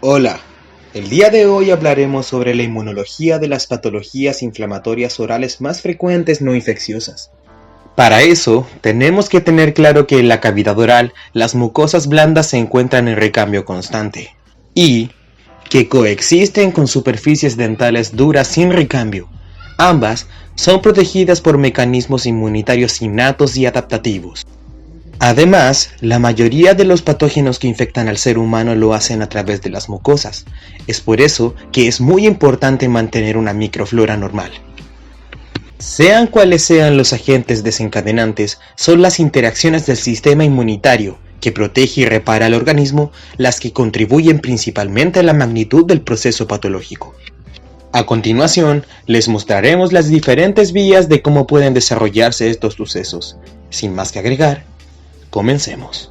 Hola, el día de hoy hablaremos sobre la inmunología de las patologías inflamatorias orales más frecuentes no infecciosas. Para eso, tenemos que tener claro que en la cavidad oral las mucosas blandas se encuentran en recambio constante y que coexisten con superficies dentales duras sin recambio. Ambas son protegidas por mecanismos inmunitarios innatos y adaptativos. Además, la mayoría de los patógenos que infectan al ser humano lo hacen a través de las mucosas. Es por eso que es muy importante mantener una microflora normal. Sean cuales sean los agentes desencadenantes, son las interacciones del sistema inmunitario, que protege y repara al organismo, las que contribuyen principalmente a la magnitud del proceso patológico. A continuación, les mostraremos las diferentes vías de cómo pueden desarrollarse estos sucesos. Sin más que agregar, comencemos.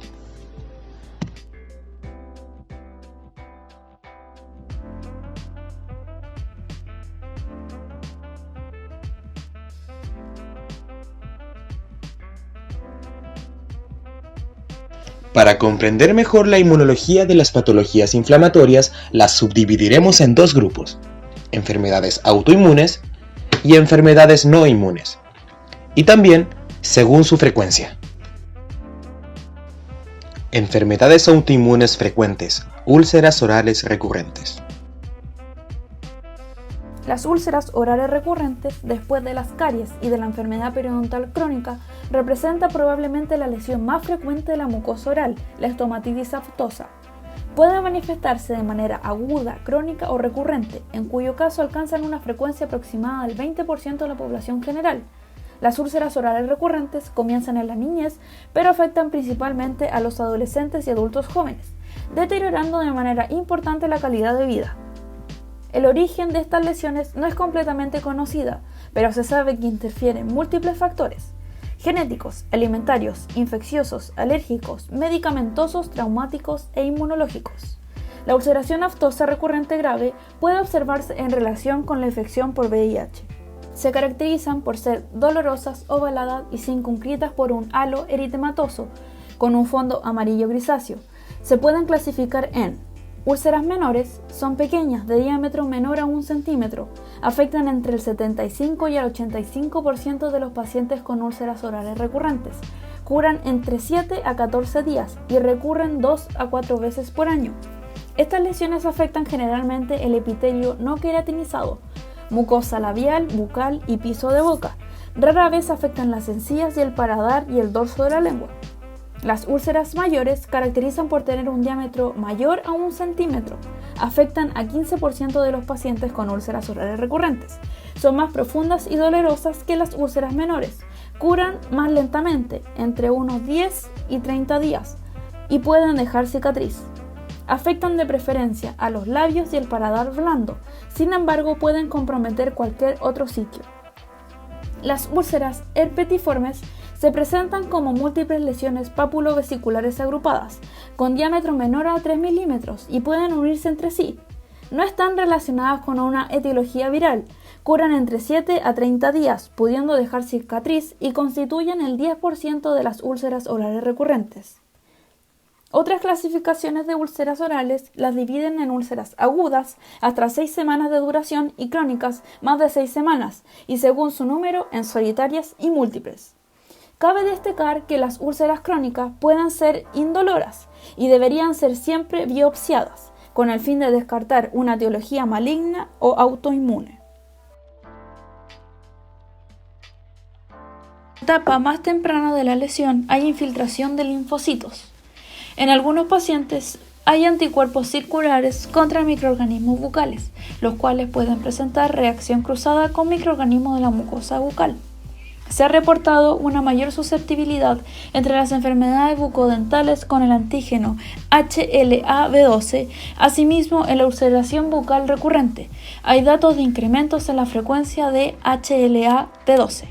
Para comprender mejor la inmunología de las patologías inflamatorias, las subdividiremos en dos grupos: enfermedades autoinmunes y enfermedades no inmunes, y también según su frecuencia. Enfermedades autoinmunes frecuentes: úlceras orales recurrentes. Las úlceras orales recurrentes, después de las caries y de la enfermedad periodontal crónica, representa probablemente la lesión más frecuente de la mucosa oral, la estomatitis aftosa. Puede manifestarse de manera aguda, crónica o recurrente, en cuyo caso alcanzan una frecuencia aproximada del 20% de la población general. Las úlceras orales recurrentes comienzan en la niñez, pero afectan principalmente a los adolescentes y adultos jóvenes, deteriorando de manera importante la calidad de vida. El origen de estas lesiones no es completamente conocida, pero se sabe que interfieren múltiples factores: genéticos, alimentarios, infecciosos, alérgicos, medicamentosos, traumáticos e inmunológicos. La ulceración aftosa recurrente grave puede observarse en relación con la infección por VIH. Se caracterizan por ser dolorosas, ovaladas y circunscritas por un halo eritematoso con un fondo amarillo grisáceo. Se pueden clasificar en úlceras menores, son pequeñas, de diámetro menor a 1 centímetro, afectan entre el 75 y el 85% de los pacientes con úlceras orales recurrentes, curan entre 7 a 14 días y recurren 2 a 4 veces por año. Estas lesiones afectan generalmente el epitelio no queratinizado, mucosa labial, bucal y piso de boca. Rara vez afectan las encías y el paladar y el dorso de la lengua. Las úlceras mayores caracterizan por tener un diámetro mayor a 1 centímetro. Afectan a 15% de los pacientes con úlceras orales recurrentes. Son más profundas y dolorosas que las úlceras menores. Curan más lentamente, entre unos 10 y 30 días, y pueden dejar cicatriz. Afectan de preferencia a los labios y el paladar blando. Sin embargo, pueden comprometer cualquier otro sitio. Las úlceras herpetiformes se presentan como múltiples lesiones papulovesiculares agrupadas, con diámetro menor a 3 milímetros y pueden unirse entre sí. No están relacionadas con una etiología viral, curan entre 7 a 30 días, pudiendo dejar cicatriz y constituyen el 10% de las úlceras orales recurrentes. Otras clasificaciones de úlceras orales las dividen en úlceras agudas, hasta 6 semanas de duración, y crónicas, más de 6 semanas, y según su número, en solitarias y múltiples. Cabe destacar que las úlceras crónicas pueden ser indoloras y deberían ser siempre biopsiadas, con el fin de descartar una etiología maligna o autoinmune. En la etapa más temprana de la lesión hay infiltración de linfocitos. En algunos pacientes hay anticuerpos circulares contra microorganismos bucales, los cuales pueden presentar reacción cruzada con microorganismos de la mucosa bucal. Se ha reportado una mayor susceptibilidad entre las enfermedades bucodentales con el antígeno HLA-B12. Asimismo, en la ulceración bucal recurrente hay datos de incrementos en la frecuencia de HLA-B12.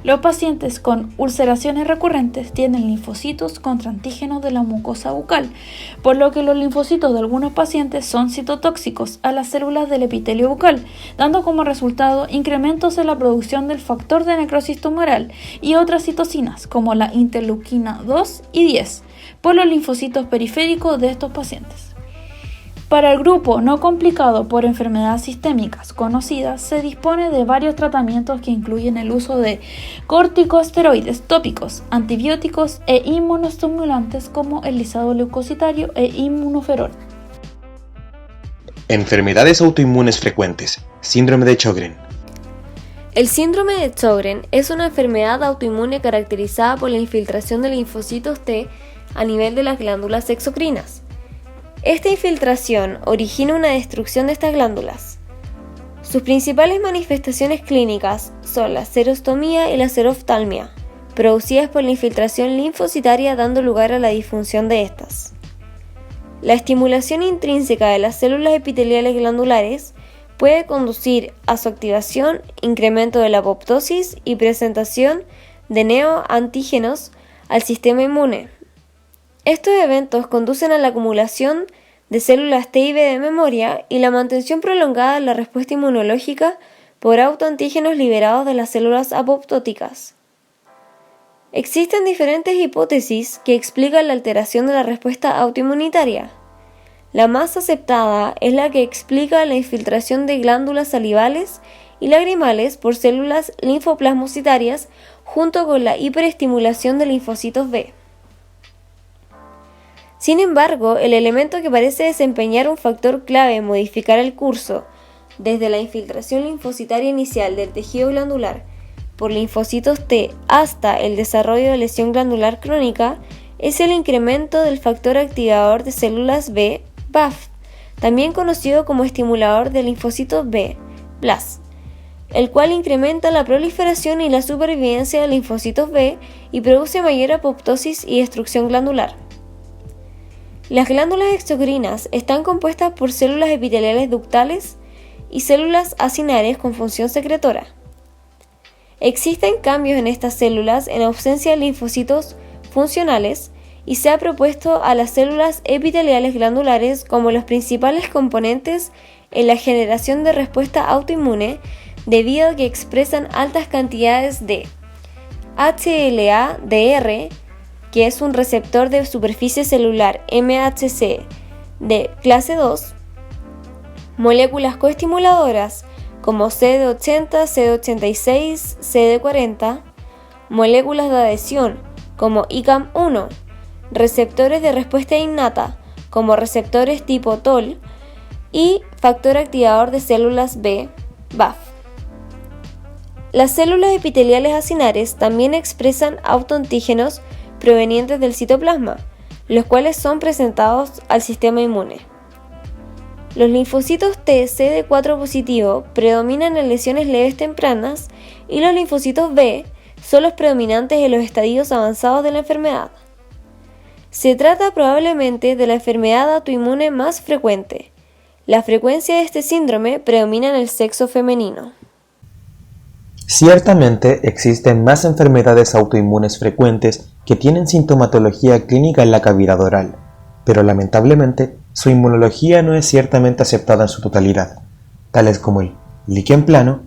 Los pacientes con ulceraciones recurrentes tienen linfocitos contra antígenos de la mucosa bucal, por lo que los linfocitos de algunos pacientes son citotóxicos a las células del epitelio bucal, dando como resultado incrementos en la producción del factor de necrosis tumoral y otras citocinas como la interleuquina 2 y 10 por los linfocitos periféricos de estos pacientes. Para el grupo no complicado por enfermedades sistémicas conocidas, se dispone de varios tratamientos que incluyen el uso de corticosteroides tópicos, antibióticos e inmunoestimulantes como el lisado leucocitario e inmunoferol. Enfermedades autoinmunes frecuentes. Síndrome de Sjögren. El síndrome de Sjögren es una enfermedad autoinmune caracterizada por la infiltración de linfocitos T a nivel de las glándulas exocrinas. Esta infiltración origina una destrucción de estas glándulas. Sus principales manifestaciones clínicas son la xerostomía y la xeroftalmia, producidas por la infiltración linfocitaria dando lugar a la disfunción de estas. La estimulación intrínseca de las células epiteliales glandulares puede conducir a su activación, incremento de la apoptosis y presentación de neoantígenos al sistema inmune. Estos eventos conducen a la acumulación de células T y B de memoria y la mantención prolongada de la respuesta inmunológica por autoantígenos liberados de las células apoptóticas. Existen diferentes hipótesis que explican la alteración de la respuesta autoinmunitaria. La más aceptada es la que explica la infiltración de glándulas salivales y lagrimales por células linfoplasmocitarias junto con la hiperestimulación de linfocitos B. Sin embargo, el elemento que parece desempeñar un factor clave en modificar el curso, desde la infiltración linfocitaria inicial del tejido glandular por linfocitos T hasta el desarrollo de lesión glandular crónica, es el incremento del factor activador de células B, BAF, también conocido como estimulador de linfocitos B, BLAS, el cual incrementa la proliferación y la supervivencia de linfocitos B y produce mayor apoptosis y destrucción glandular. Las glándulas exocrinas están compuestas por células epiteliales ductales y células acinares con función secretora. Existen cambios en estas células en ausencia de linfocitos funcionales y se ha propuesto a las células epiteliales glandulares como los principales componentes en la generación de respuesta autoinmune debido a que expresan altas cantidades de HLA-DR, que es un receptor de superficie celular MHC de clase 2, moléculas coestimuladoras como CD80, CD86, CD40, moléculas de adhesión como ICAM1, receptores de respuesta innata como receptores tipo TOL y factor activador de células B, BAF. Las células epiteliales acinares también expresan autoantígenos provenientes del citoplasma, los cuales son presentados al sistema inmune. Los linfocitos T CD4 positivo predominan en lesiones leves tempranas y los linfocitos B son los predominantes en los estadios avanzados de la enfermedad. Se trata probablemente de la enfermedad autoinmune más frecuente. La frecuencia de este síndrome predomina en el sexo femenino. Ciertamente existen más enfermedades autoinmunes frecuentes que tienen sintomatología clínica en la cavidad oral, pero lamentablemente su inmunología no es ciertamente aceptada en su totalidad, tales como el líquen plano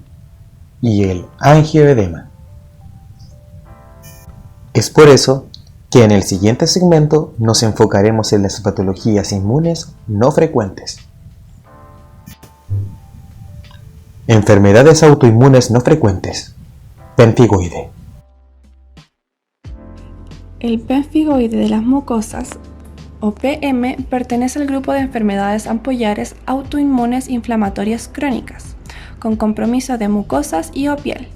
y el angioedema. Es por eso que en el siguiente segmento nos enfocaremos en las patologías inmunes no frecuentes. Enfermedades autoinmunes no frecuentes. Pemfigoide. El pemfigoide de las mucosas, o PM, pertenece al grupo de enfermedades ampollares autoinmunes inflamatorias crónicas, con compromiso de mucosas y o piel.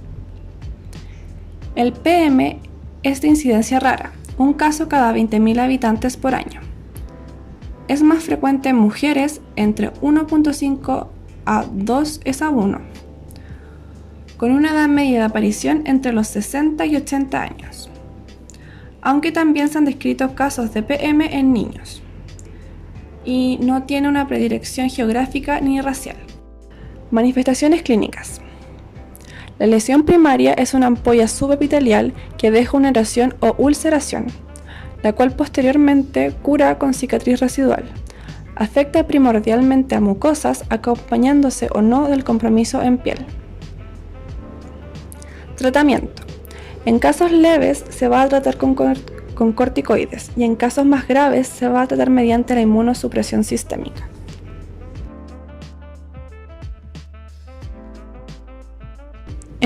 El PM es de incidencia rara, un caso cada 20.000 habitantes por año. Es más frecuente en mujeres, entre 1.5 a 2 es a 1, con una edad media de aparición entre los 60 y 80 años, aunque también se han descrito casos de PM en niños, y no tiene una predilección geográfica ni racial. Manifestaciones clínicas. La lesión primaria es una ampolla subepitelial que deja una erosión o ulceración, la cual posteriormente cura con cicatriz residual. Afecta primordialmente a mucosas, acompañándose o no del compromiso en piel. Tratamiento. En casos leves se va a tratar con corticoides y en casos más graves se va a tratar mediante la inmunosupresión sistémica.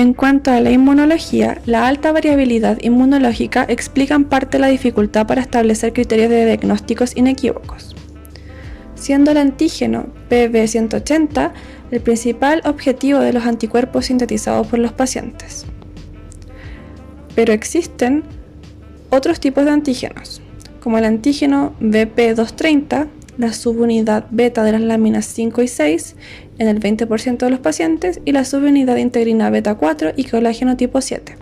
En cuanto a la inmunología, la alta variabilidad inmunológica explica en parte la dificultad para establecer criterios de diagnósticos inequívocos, siendo el antígeno PB180 el principal objetivo de los anticuerpos sintetizados por los pacientes. Pero existen otros tipos de antígenos, como el antígeno BP230, la subunidad beta de las láminas 5 y 6 en el 20% de los pacientes y la subunidad integrina beta 4 y colágeno tipo 7.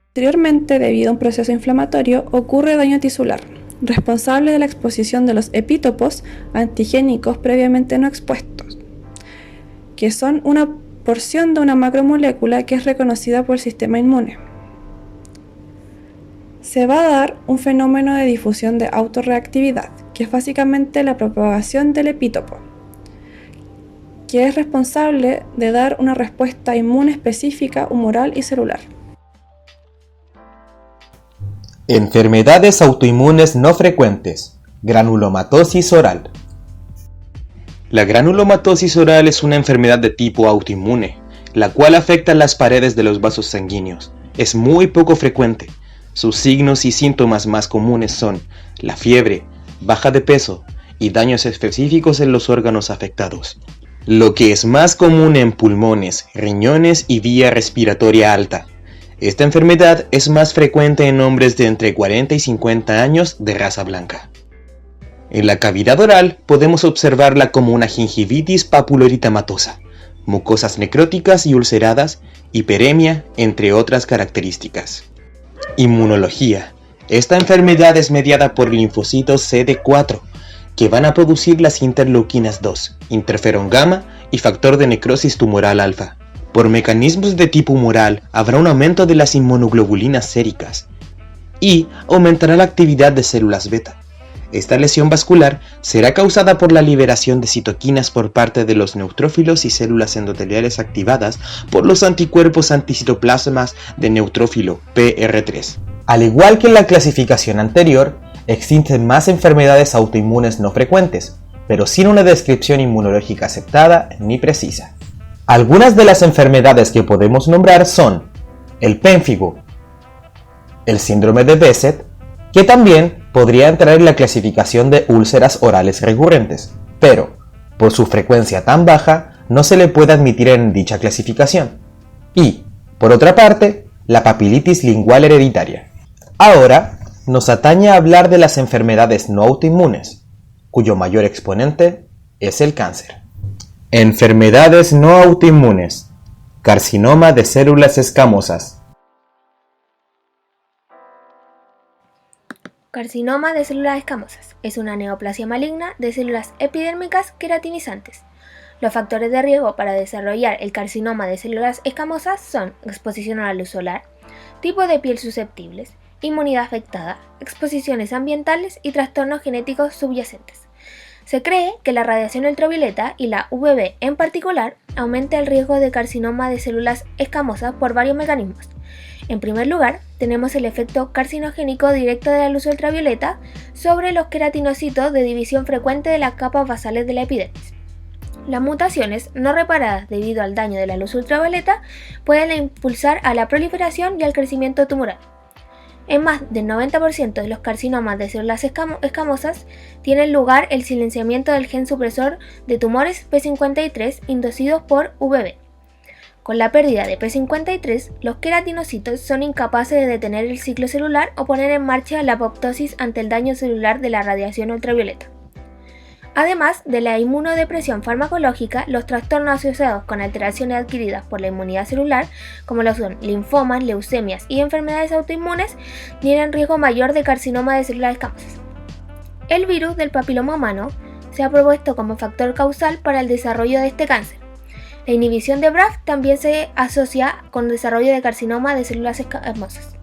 Posteriormente, debido a un proceso inflamatorio, ocurre daño tisular, responsable de la exposición de los epítopos antigénicos previamente no expuestos, que son una porción de una macromolécula que es reconocida por el sistema inmune. Se va a dar un fenómeno de difusión de autorreactividad, que es básicamente la propagación del epítopo, que es responsable de dar una respuesta inmune específica, humoral y celular. Enfermedades autoinmunes no frecuentes. Granulomatosis oral. La granulomatosis oral es una enfermedad de tipo autoinmune, la cual afecta las paredes de los vasos sanguíneos. Es muy poco frecuente. Sus signos y síntomas más comunes son la fiebre, baja de peso y daños específicos en los órganos afectados. Lo que es más común en pulmones, riñones y vía respiratoria alta. Esta enfermedad es más frecuente en hombres de entre 40 y 50 años de raza blanca. En la cavidad oral podemos observarla como una gingivitis papuloeritematosa, mucosas necróticas y ulceradas, hiperemia, entre otras características. Inmunología. Esta enfermedad es mediada por linfocitos CD4, que van a producir las interleuquinas 2, interferón gamma y factor de necrosis tumoral alfa. Por mecanismos de tipo humoral habrá un aumento de las inmunoglobulinas séricas y aumentará la actividad de células beta. Esta lesión vascular será causada por la liberación de citoquinas por parte de los neutrófilos y células endoteliales activadas por los anticuerpos anticitoplasmas de neutrófilo PR3. Al igual que en la clasificación anterior, existen más enfermedades autoinmunes no frecuentes, pero sin una descripción inmunológica aceptada ni precisa. Algunas de las enfermedades que podemos nombrar son el pénfigo, el síndrome de Behçet, que también podría entrar en la clasificación de úlceras orales recurrentes, pero por su frecuencia tan baja no se le puede admitir en dicha clasificación. Y, por otra parte, la papilitis lingual hereditaria. Ahora nos atañe a hablar de las enfermedades no autoinmunes, cuyo mayor exponente es el cáncer. Enfermedades no autoinmunes. Carcinoma de células escamosas. Carcinoma de células escamosas es una neoplasia maligna de células epidérmicas queratinizantes. Los factores de riesgo para desarrollar el carcinoma de células escamosas son exposición a la luz solar, tipo de piel susceptibles, inmunidad afectada, exposiciones ambientales y trastornos genéticos subyacentes. Se cree que la radiación ultravioleta y la UVB en particular aumenta el riesgo de carcinoma de células escamosas por varios mecanismos. En primer lugar, tenemos el efecto carcinogénico directo de la luz ultravioleta sobre los queratinocitos de división frecuente de las capas basales de la epidermis. Las mutaciones no reparadas debido al daño de la luz ultravioleta pueden impulsar a la proliferación y al crecimiento tumoral. En más del 90% de los carcinomas de células escamosas tiene lugar el silenciamiento del gen supresor de tumores P53 inducidos por UVB. Con la pérdida de P53, los queratinocitos son incapaces de detener el ciclo celular o poner en marcha la apoptosis ante el daño celular de la radiación ultravioleta. Además de la inmunodepresión farmacológica, los trastornos asociados con alteraciones adquiridas por la inmunidad celular, como lo son linfomas, leucemias y enfermedades autoinmunes, tienen riesgo mayor de carcinoma de células escamosas. El virus del papiloma humano se ha propuesto como factor causal para el desarrollo de este cáncer. La inhibición de BRAF también se asocia con desarrollo de carcinoma de células escamosas.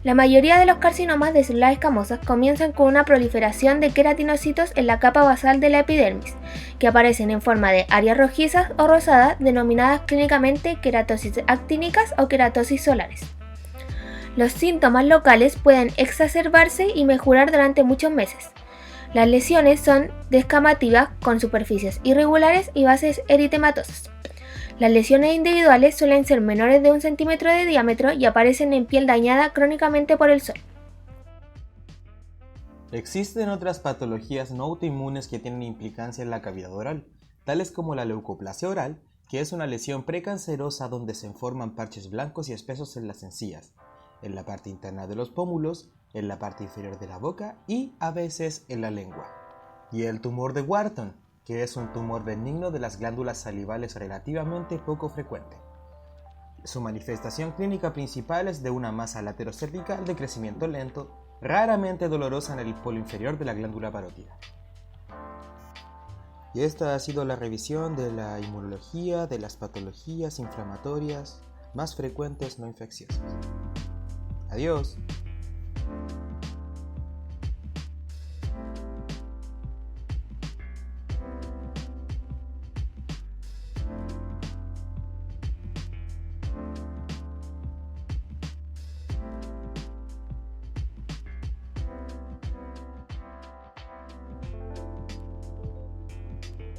La mayoría de los carcinomas de células escamosas comienzan con una proliferación de queratinocitos en la capa basal de la epidermis, que aparecen en forma de áreas rojizas o rosadas denominadas clínicamente queratosis actínicas o queratosis solares. Los síntomas locales pueden exacerbarse y mejorar durante muchos meses. Las lesiones son descamativas con superficies irregulares y bases eritematosas. Las lesiones individuales suelen ser menores de 1 centímetro de diámetro y aparecen en piel dañada crónicamente por el sol. Existen otras patologías no autoinmunes que tienen implicancia en la cavidad oral, tales como la leucoplasia oral, que es una lesión precancerosa donde se forman parches blancos y espesos en las encías, en la parte interna de los pómulos, en la parte inferior de la boca y a veces en la lengua. Y el tumor de Wharton, que es un tumor benigno de las glándulas salivales relativamente poco frecuente. Su manifestación clínica principal es de una masa laterocervical de crecimiento lento, raramente dolorosa en el polo inferior de la glándula parótida. Y esta ha sido la revisión de la inmunología de las patologías inflamatorias más frecuentes no infecciosas. Adiós.